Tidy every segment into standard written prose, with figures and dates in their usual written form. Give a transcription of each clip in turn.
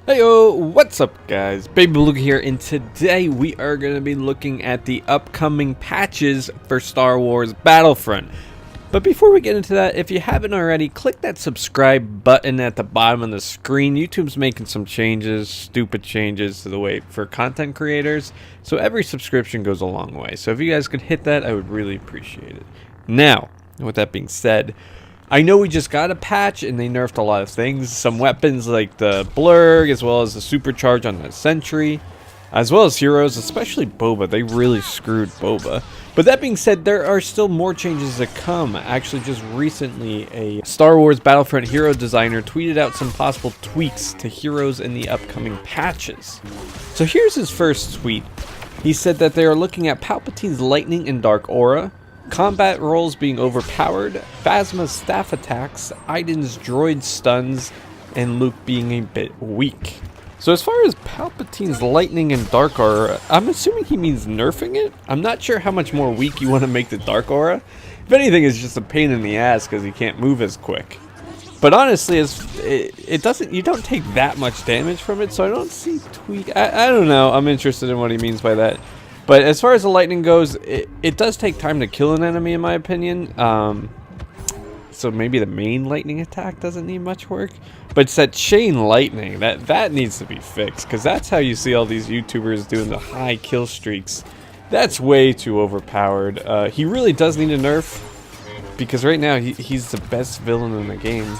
Heyo, what's up guys? Baby Luke here, and today we are going to be looking at the upcoming patches for Star Wars Battlefront. But before we get into that, if you haven't already, click that subscribe button at the bottom of the screen. YouTube's making some changes, stupid changes to the way for content creators, so every subscription goes a long way. So if you guys could hit that, I would really appreciate it. Now, with that being said, I know we just got a patch and they nerfed a lot of things. Some weapons like the blurg, as well as the supercharge on the sentry, as well as heroes, especially Boba. They really screwed Boba. But that being said, there are still more changes to come. Actually, just recently, a Star Wars Battlefront hero designer tweeted out some possible tweaks to heroes in the upcoming patches. So here's his first tweet. He said that they are looking at Palpatine's lightning and dark aura, combat rolls being overpowered, Phasma's staff attacks, Iden's droid stuns, and Luke being a bit weak. So as far as Palpatine's lightning and dark aura, I'm assuming he means nerfing it? I'm not sure how much more weak you want to make the dark aura. If anything, it's just a pain in the ass because he can't move as quick. But honestly, you don't take that much damage from it, so I don't see tweak. I don't know. I'm interested in what he means by that. But as far as the lightning goes, it does take time to kill an enemy, in my opinion. So maybe the main lightning attack doesn't need much work. But it's that chain lightning, that needs to be fixed. Because that's how you see all these YouTubers doing the high kill streaks. That's way too overpowered. He really does need a nerf. Because right now, he's the best villain in the game.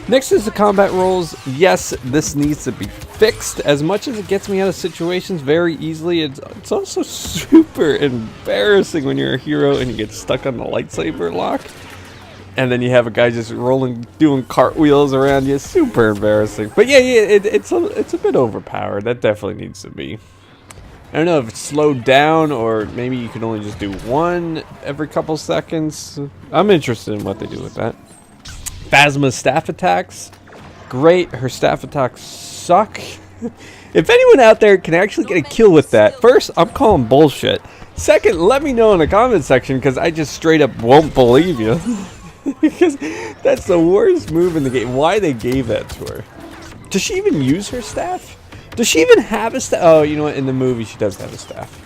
Next is the combat rolls. Yes, this needs to be fixed. As much as it gets me out of situations very easily, it's also super embarrassing when you're a hero and you get stuck on the lightsaber lock. And then you have a guy just doing cartwheels around you. Super embarrassing. But yeah, it's a bit overpowered. That definitely needs to be. I don't know if it's slowed down or maybe you can only just do one every couple seconds. I'm interested in what they do with that. Phasma's staff attacks. Great. Her staff attacks suck. If anyone out there can actually get a kill with that, first, I'm calling bullshit. Second, let me know in the comment section because I just straight up won't believe you. Because that's the worst move in the game. Why they gave that to her? Does she even use her staff? Does she even have a staff? Oh, you know what? In the movie, she does have a staff.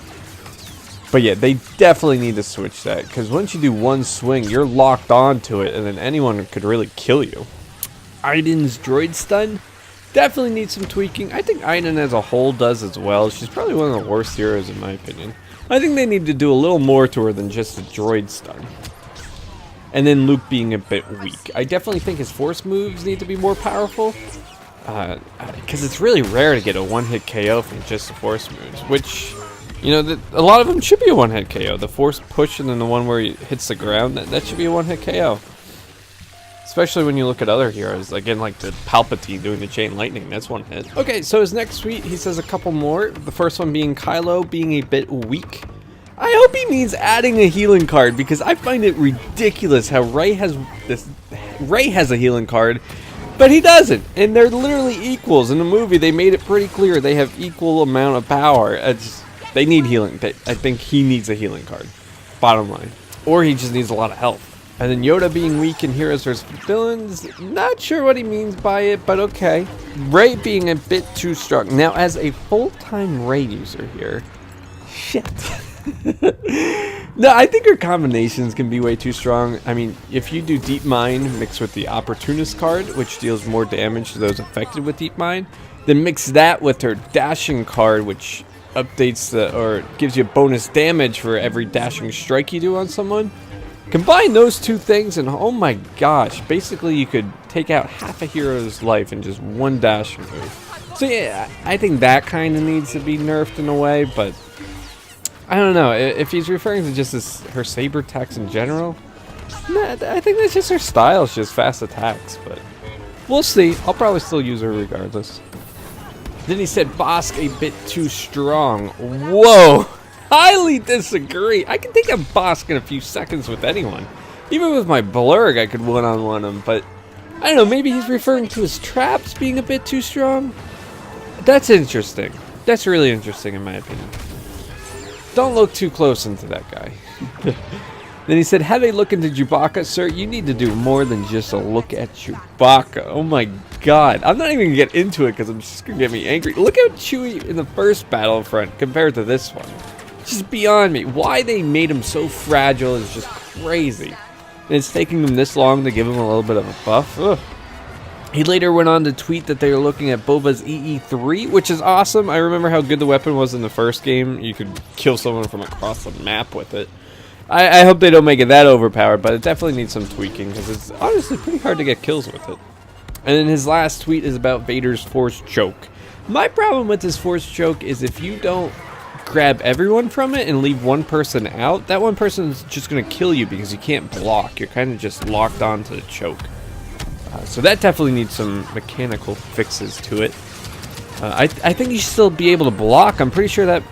But yeah, they definitely need to switch that, because once you do one swing, you're locked onto it, and then anyone could really kill you. Iden's droid stun definitely needs some tweaking. I think Iden as a whole does as well. She's probably one of the worst heroes in my opinion. I think they need to do a little more to her than just a droid stun. And then Luke being a bit weak. I definitely think his force moves need to be more powerful. Because it's really rare to get a one-hit KO from just the force moves, which, you know, a lot of them should be a one-hit KO. The force push and then the one where he hits the ground, that should be a one-hit KO. Especially when you look at other heroes, again, like the Palpatine doing the chain lightning, that's one hit. Okay, so his next tweet, he says a couple more. The first one being Kylo being a bit weak. I hope he means adding a healing card, because I find it ridiculous how Rey has a healing card, but he doesn't, and they're literally equals. In the movie, they made it pretty clear they have equal amount of power. They need healing. I think he needs a healing card, bottom line. Or he just needs a lot of health. And then Yoda being weak in Heroes vs. Villains, not sure what he means by it, but okay. Rey being a bit too strong. Now, as a full-time Rey user here, shit. No, I think her combinations can be way too strong. I mean, if you do Deep Mind mixed with the Opportunist card, which deals more damage to those affected with Deep Mind, then mix that with her Dashing card, which updates or gives you bonus damage for every dashing strike you do on someone. Combine those two things and oh my gosh, basically you could take out half a hero's life in just one dashing move. So yeah, I think that kind of needs to be nerfed in a way, but I don't know, if he's referring to just her saber attacks in general, nah, I think that's just her style, it's just fast attacks, but we'll see. I'll probably still use her regardless. Then he said Bossk a bit too strong. Whoa! Highly disagree. I can take a Bossk in a few seconds with anyone. Even with my blurg, I could one-on-one him, but I don't know, maybe he's referring to his traps being a bit too strong? That's interesting. That's really interesting in my opinion. Don't look too close into that guy. Then he said, have a look into Chewbacca. Sir, you need to do more than just a look at Chewbacca. Oh my god. I'm not even going to get into it because I'm just going to get me angry. Look how Chewie in the first Battlefront compared to this one. It's just beyond me. Why they made him so fragile is just crazy. And it's taking them this long to give him a little bit of a buff. Ugh. He later went on to tweet that they were looking at Boba's EE3, which is awesome. I remember how good the weapon was in the first game. You could kill someone from across the map with it. I hope they don't make it that overpowered, but it definitely needs some tweaking, because it's honestly pretty hard to get kills with it. And then his last tweet is about Vader's Force Choke. My problem with this Force Choke is if you don't grab everyone from it and leave one person out, that one person is just going to kill you because you can't block. You're kind of just locked onto the choke. So that definitely needs some mechanical fixes to it. I think you should still be able to block. I'm pretty sure that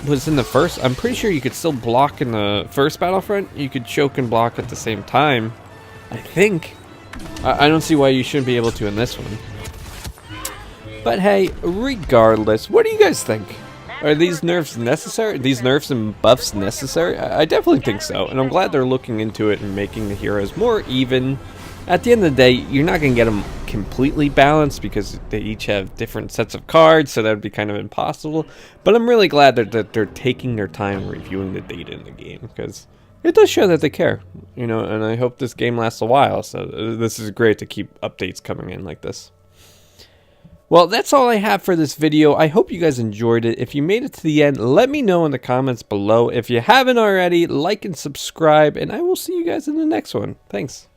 was in the first. I'm pretty sure you could still block in the first Battlefront. You could choke and block at the same time. I think. I don't see why you shouldn't be able to in this one. But hey, regardless, what do you guys think? Are these nerfs necessary? These nerfs and buffs necessary? I definitely think so, and I'm glad they're looking into it and making the heroes more even. At the end of the day, you're not going to get them completely balanced because they each have different sets of cards, so that would be kind of impossible. But I'm really glad that they're taking their time reviewing the data in the game, because it does show that they care, you know, and I hope this game lasts a while, so this is great to keep updates coming in like this. Well, that's all I have for this video. I hope you guys enjoyed it. If you made it to the end, let me know in the comments below. If you haven't already, like and subscribe, and I will see you guys in the next one. Thanks.